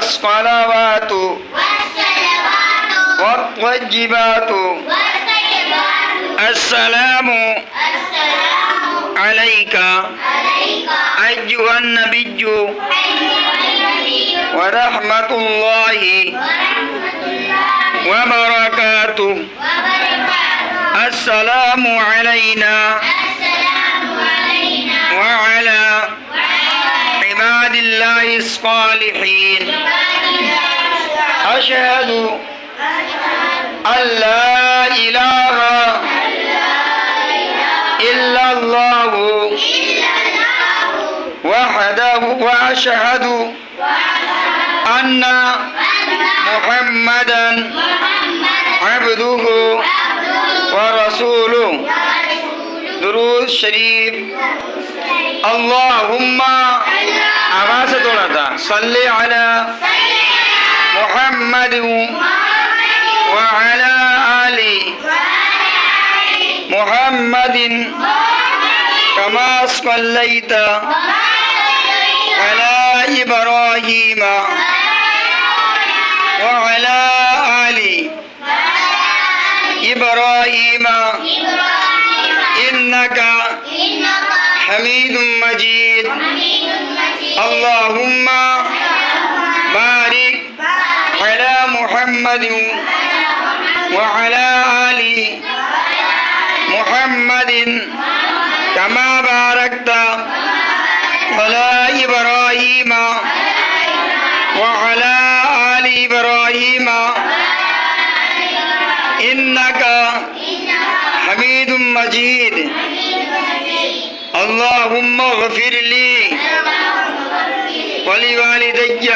والصلوات والطيبات السلام عليك أيها النبي ورحمة الله وبركاته السلام علينا وعلى عباد الله الصالحين أشهد أن لا إله إلا الله وحده وأشهد أن محمدا عبده ورسوله درود شريف اللهم आवाज़ से थोड़ा था सल्ले अला मुहम्मद व अला आलि मुहम्मदिन कमा सल्लैत अला इब्राहीम व अला आलि इब्राहीम इन्नका हमीदुम मजीद اللهم بارك على محمد وعلى آل محمد كما باركت على إبراهيم وعلى آل إبراهيم إنك حميد مجيد اللهم اغفر لي ولوالدي